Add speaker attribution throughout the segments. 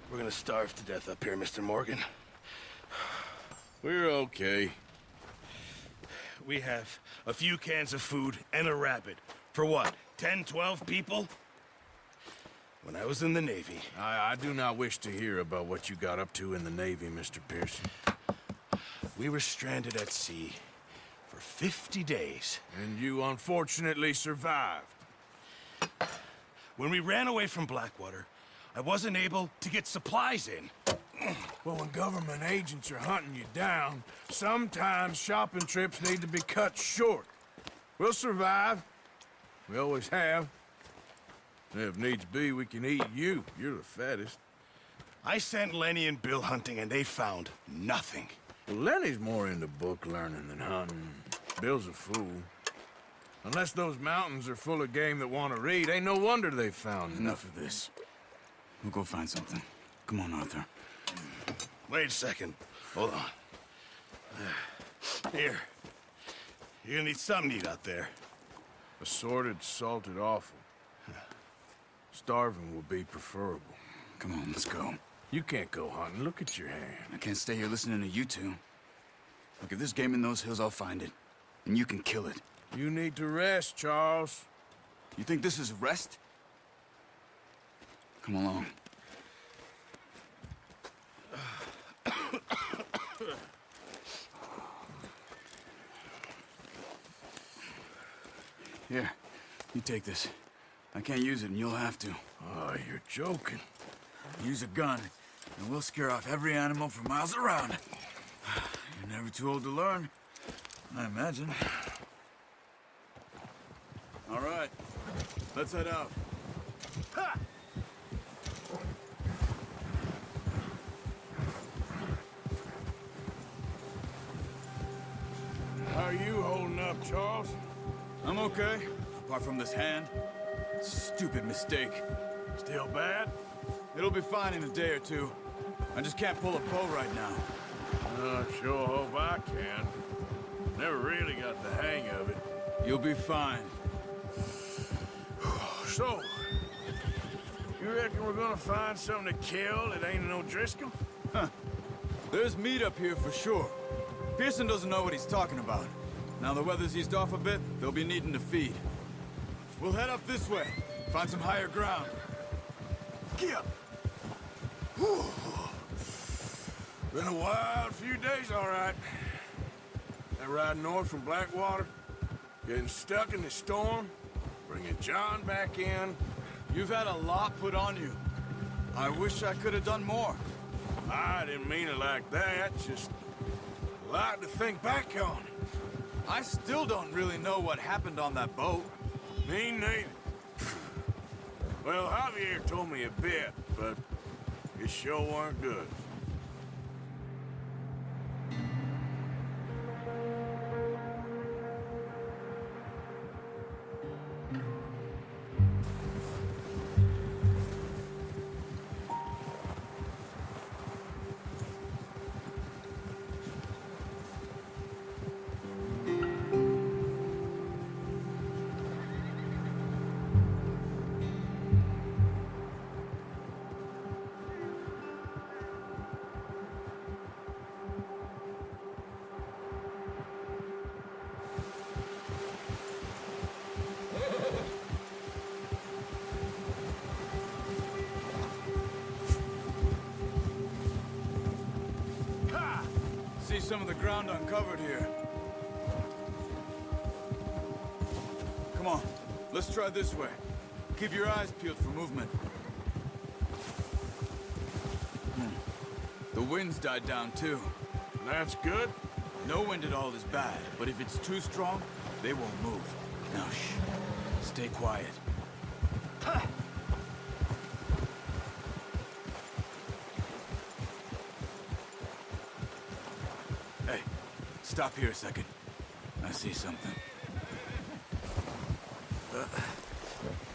Speaker 1: We're gonna starve to death up here, Mr. Morgan.
Speaker 2: We're okay.
Speaker 1: We have a few cans of food and a rabbit. For what, 10, 12 people? When I was in the Navy...
Speaker 2: I do not wish to hear about what you got up to in the Navy, Mr. Pearson.
Speaker 1: We were stranded at sea for 50 days.
Speaker 2: And you unfortunately survived.
Speaker 1: When we ran away from Blackwater, I wasn't able to get supplies in.
Speaker 2: Well, when government agents are hunting you down, sometimes shopping trips need to be cut short. We'll survive. We always have. If needs be, we can eat you. You're the fattest.
Speaker 1: I sent Lenny and Bill hunting, and they found nothing.
Speaker 2: Well, Lenny's more into book learning than hunting. Bill's a fool. Unless those mountains are full of game that want to read, ain't no wonder they found
Speaker 3: Enough of this. We'll go find something. Come on, Arthur.
Speaker 1: Wait a second. Hold on. Here. You're gonna need something to eat out there.
Speaker 2: Assorted, salted offal. Starving will be preferable.
Speaker 3: Come on, let's go.
Speaker 2: You can't go hunting. Look at your hand.
Speaker 3: I can't stay here listening to you two. Look, if there's game in those hills, I'll find it. And you can kill it.
Speaker 2: You need to rest, Charles.
Speaker 3: You think this is rest? Come along. Here, you take this. I can't use it, and you'll have to.
Speaker 2: Oh, you're joking.
Speaker 3: Use a gun, and we'll scare off every animal for miles around. You're never too old to learn, I imagine. All right, let's head out. Ha!
Speaker 2: How are you holding up, Charles?
Speaker 3: I'm okay, apart from this hand. Stupid mistake.
Speaker 2: Still bad?
Speaker 3: It'll be fine in a day or two. I just can't pull a bow right now.
Speaker 2: I sure hope I can. Never really got the hang of it.
Speaker 3: You'll be fine.
Speaker 2: So, you reckon we're gonna find something to kill that ain't no Driscoll?
Speaker 3: Huh. There's meat up here for sure. Pearson doesn't know what he's talking about. Now the weather's eased off a bit, they'll be needing to feed. We'll head up this way, find some higher ground.
Speaker 2: Get up! Been a wild few days, all right. That ride north from Blackwater, getting stuck in the storm, bringing John back in.
Speaker 3: You've had a lot put on you. I wish I could have done more.
Speaker 2: I didn't mean it like that, just a lot to think back on.
Speaker 3: I still don't really know what happened on that boat.
Speaker 2: Me neither. Well, Javier told me a bit, but it sure weren't good.
Speaker 3: See some of the ground uncovered here. Come on, let's try this way. Keep your eyes peeled for movement. The wind's died down too.
Speaker 2: That's good.
Speaker 3: No wind at all is bad, but if it's too strong, they won't move. Now shh, stay quiet. Hey, stop here a second. I see something.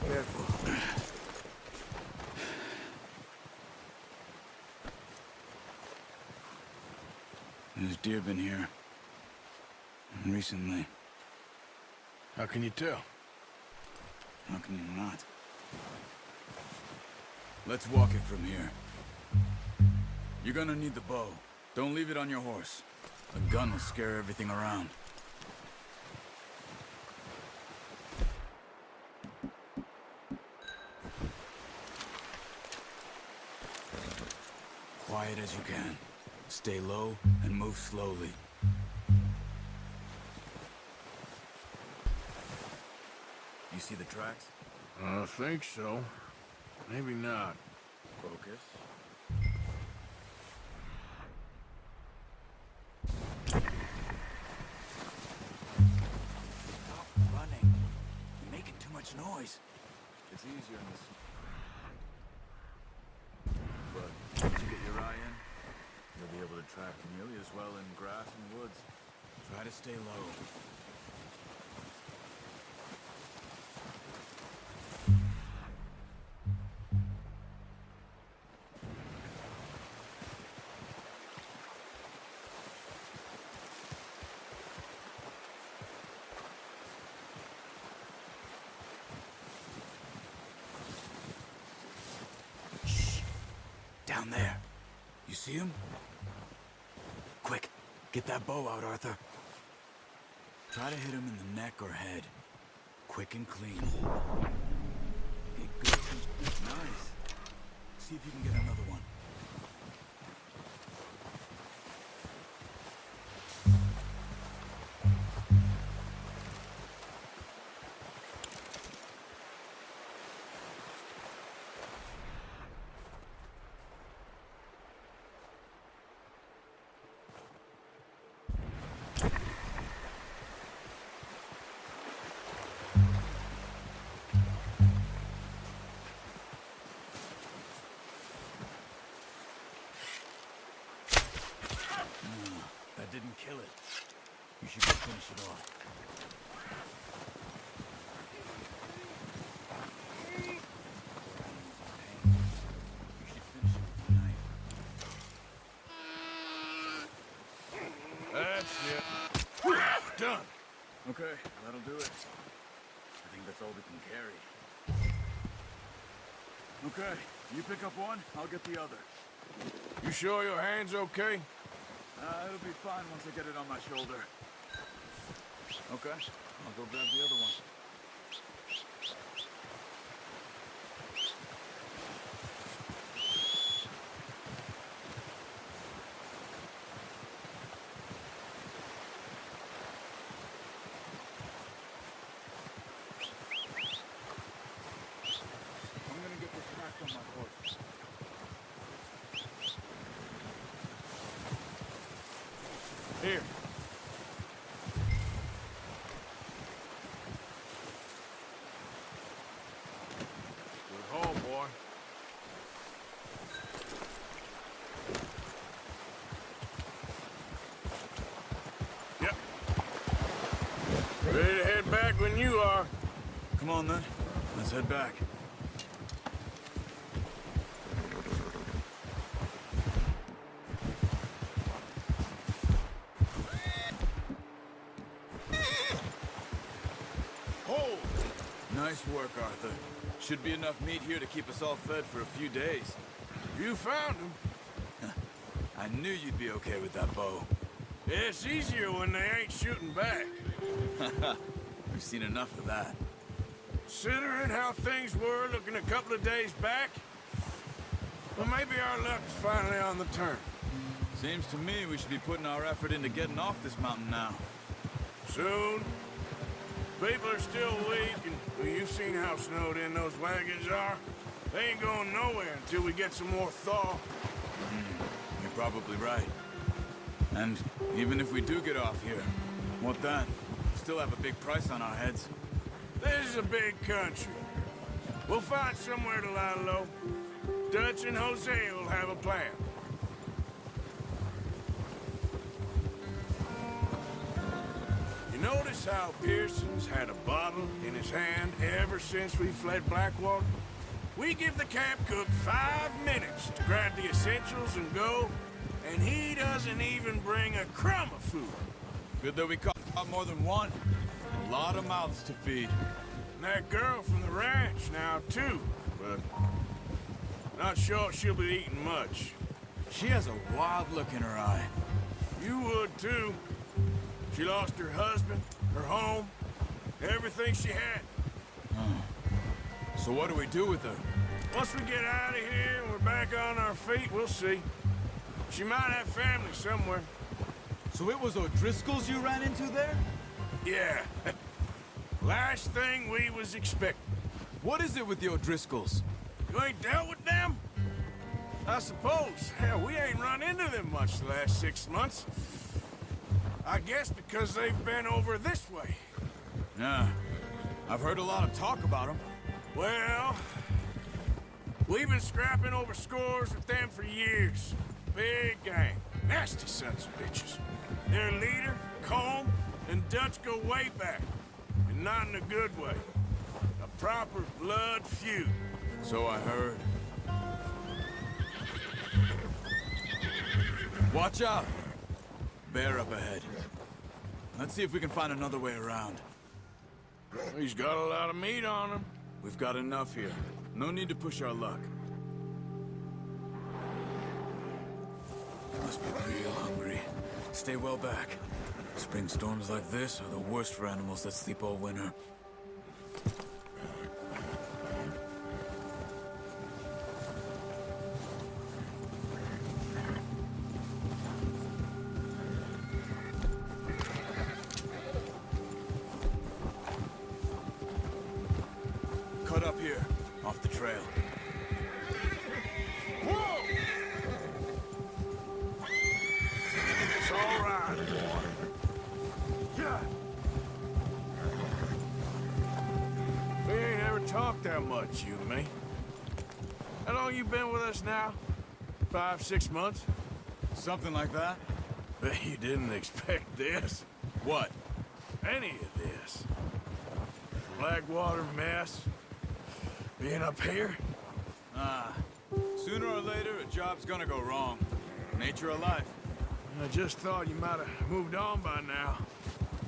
Speaker 3: Careful. There's deer been here. Recently.
Speaker 2: How can you tell?
Speaker 3: How can you not? Let's walk it from here. You're gonna need the bow. Don't leave it on your horse. A gun will scare everything around. Quiet as you can. Stay low and move slowly. You see the tracks?
Speaker 2: I think so. Maybe not.
Speaker 3: Focus. Stop running. You're making too much noise. It's easier in this. But once you get your eye in, you'll be able to track nearly as well in grass and woods. Try to stay low. Down there. You see him? Quick, get that bow out, Arthur. Try to hit him in the neck or head. Quick and clean. Hey, good. Nice. See if you can get another one. That didn't kill it. You should go finish it off. You should finish it with the knife.
Speaker 2: That's it. Done.
Speaker 3: Okay, that'll do it. I think that's all we can carry. Okay, you pick up one, I'll get the other.
Speaker 2: You sure your hand's okay?
Speaker 3: It'll be fine once I get it on my shoulder. Okay, I'll go grab the other one. I'm gonna get this packed on my horse.
Speaker 2: Here. Good haul, boy. Yep. Ready to head back when you are.
Speaker 3: Come on then, let's head back. Nice work, Arthur. Should be enough meat here to keep us all fed for a few days.
Speaker 2: You found him.
Speaker 3: I knew you'd be okay with that bow.
Speaker 2: It's easier when they ain't shooting back.
Speaker 3: We've seen enough of that.
Speaker 2: Considering how things were looking a couple of days back, well, maybe our luck's finally on the turn.
Speaker 3: Seems to me we should be putting our effort into getting off this mountain now.
Speaker 2: Soon. People are still weak, and well, you've seen how snowed in those wagons are. They ain't going nowhere until we get some more thaw.
Speaker 3: You're probably right. And even if we do get off here, what then? Still have a big price on our heads.
Speaker 2: This is a big country. We'll find somewhere to lie low. Dutch and Jose will have a plan. You notice how Pearson's had a bottle in his hand ever since we fled Blackwater? We give the camp cook 5 minutes to grab the essentials and go, and he doesn't even bring a crumb of food.
Speaker 3: Good that we caught more than one. A lot of mouths to feed.
Speaker 2: And that girl from the ranch now, too. But Not sure she'll be eating much.
Speaker 3: She has a wild look in her eye.
Speaker 2: You would, too. She lost her husband, her home, everything she had.
Speaker 3: So what do we do with her?
Speaker 2: Once we get out of here and we're back on our feet, we'll see. She might have family somewhere.
Speaker 3: So it was O'Driscoll's you ran into there?
Speaker 2: Yeah. Last thing we was expecting.
Speaker 3: What is it with the O'Driscolls?
Speaker 2: You ain't dealt with them? I suppose. Hell, we ain't run into them much the last 6 months. I guess because they've been over this way.
Speaker 3: Yeah. I've heard a lot of talk about them.
Speaker 2: Well, we've been scrapping over scores with them for years. Big gang. Nasty sons of bitches. Their leader, Colm, and Dutch go way back. And not in a good way. A proper blood feud.
Speaker 3: So I heard. Watch out! Bear up ahead. Let's see if we can find another way around.
Speaker 2: He's got a lot of meat on him.
Speaker 3: We've got enough here. No need to push our luck. Must be real hungry. Stay well back. Spring storms like this are the worst for animals that sleep all winter. Cut up here, off the trail.
Speaker 2: Whoa! It's all right, boy. Yeah. We ain't ever talked that much, you and me. How long you been with us now? 5, 6 months?
Speaker 3: Something like that?
Speaker 2: Bet you didn't expect this.
Speaker 3: What?
Speaker 2: Any of this. Blackwater mess. Being up here?
Speaker 3: Sooner or later, a job's gonna go wrong. Nature of life.
Speaker 2: I just thought you might have moved on by now.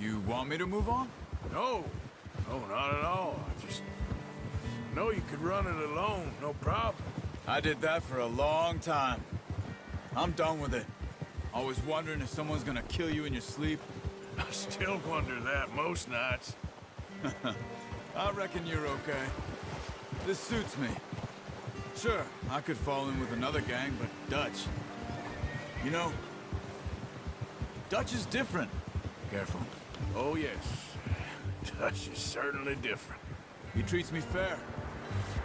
Speaker 3: You want me to move on?
Speaker 2: No. No, not at all. I just know you could run it alone, no problem.
Speaker 3: I did that for a long time. I'm done with it. Always wondering if someone's gonna kill you in your sleep.
Speaker 2: I still wonder that most nights.
Speaker 3: I reckon you're okay. This suits me. Sure, I could fall in with another gang, but Dutch... You know, Dutch is different. Careful.
Speaker 2: Oh, yes. Dutch is certainly different.
Speaker 3: He treats me fair.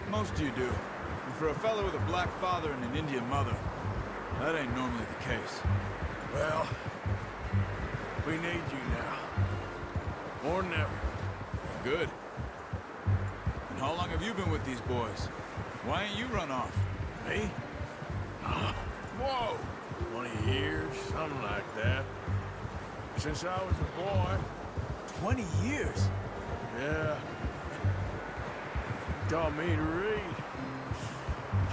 Speaker 3: Most of you do. And for a fellow with a black father and an Indian mother, that ain't normally the case.
Speaker 2: Well, we need you now. More than ever.
Speaker 3: Good. And how long have you been with these boys? Why ain't you run off?
Speaker 2: Me? Whoa! 20 years, something like that. Since I was a boy.
Speaker 3: 20 years?
Speaker 2: Yeah. He taught me to read.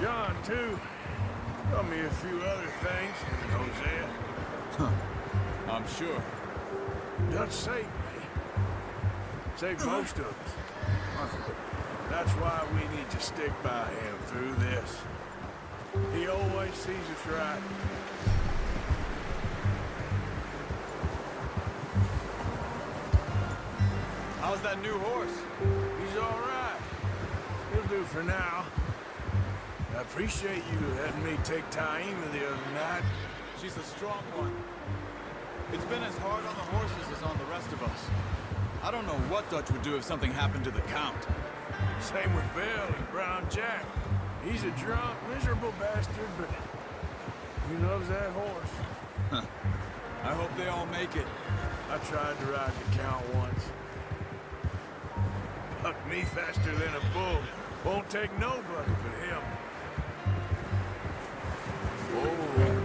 Speaker 2: John, too. Taught me a few other things. And Hosea.
Speaker 3: I'm sure.
Speaker 2: Dutch saved me. Saved most of us. That's why we need to stick by him through this. He always sees us right.
Speaker 3: How's that new horse?
Speaker 2: He's all right. He'll do for now. I appreciate you letting me take Taima the other night.
Speaker 3: She's a strong one. It's been as hard on the horses as on the rest of us. I don't know what Dutch would do if something happened to the Count.
Speaker 2: Same with Bill and Brown Jack. He's a drunk, miserable bastard, but he loves that horse.
Speaker 3: I hope they all make it.
Speaker 2: I tried to ride the Count once. Bucked me faster than a bull. Won't take nobody but him.
Speaker 3: Oh.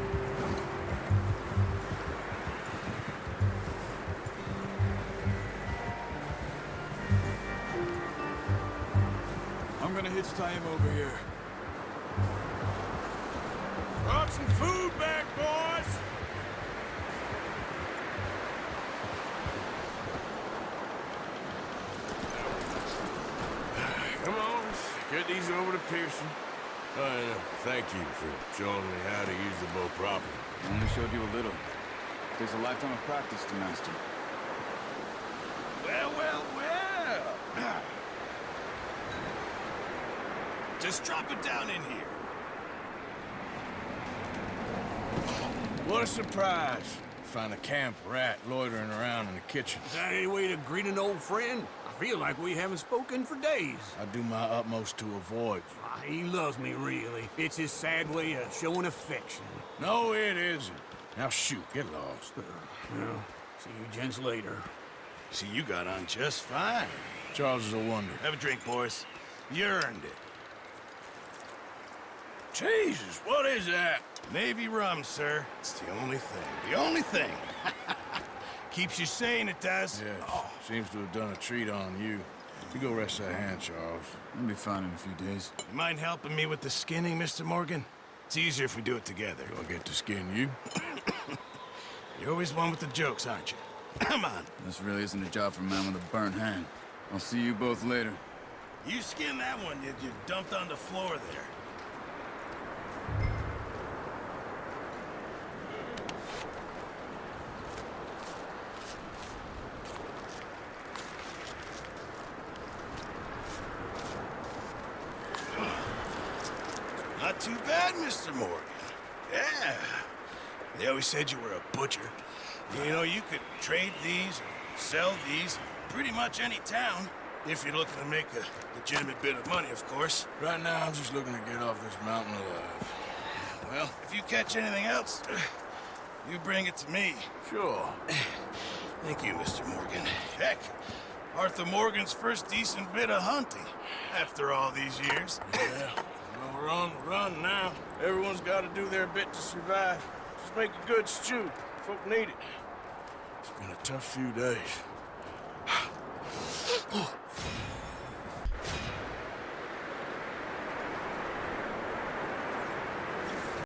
Speaker 3: I'm gonna hitch tie him over here.
Speaker 2: Brought some food back, boys! Come on, let's get these over to Pearson. Thank you for showing me how to use the bow properly.
Speaker 3: I only showed you a little. Takes a lifetime of practice to master.
Speaker 1: Well, well, well. Just drop it down in here.
Speaker 2: What a surprise. Find a camp rat loitering around in the kitchen.
Speaker 4: Is that any way to greet an old friend? I feel like we haven't spoken for days.
Speaker 2: I do my utmost to avoid you.
Speaker 4: He loves me, really. It's his sad way of showing affection.
Speaker 2: No, it isn't. Now shoot, get lost.
Speaker 4: Well, see you gents later.
Speaker 1: See, you got on just fine.
Speaker 2: Charles is a wonder.
Speaker 1: Have a drink, boys. You earned it.
Speaker 2: Jesus, what is that?
Speaker 1: Navy rum, sir. It's the only thing. The only thing. Keeps you sane, it does.
Speaker 2: Yes, seems to have done a treat on you. You go rest that hand, Charles.
Speaker 3: I'll be fine in a few days.
Speaker 1: You mind helping me with the skinning, Mr. Morgan? It's easier if we do it together.
Speaker 2: Do I get to skin you?
Speaker 1: You're always one with the jokes, aren't you? Come on.
Speaker 3: This really isn't a job for a man with a burnt hand. I'll see you both later.
Speaker 1: You skin that one you dumped on the floor there. Not too bad, Mr. Morgan. Yeah. They always said you were a butcher. You know, you could trade these, or sell these, in pretty much any town, if you're looking to make a legitimate bit of money, of course.
Speaker 2: Right now, I'm just looking to get off this mountain alive.
Speaker 1: Well, if you catch anything else, you bring it to me.
Speaker 2: Sure.
Speaker 1: Thank you, Mr. Morgan. Heck, Arthur Morgan's first decent bit of hunting, after all these years.
Speaker 2: Yeah. Well, we're on the run now. Everyone's got to do their bit to survive. Just make a good stew. Folk need it. It's been a tough few days.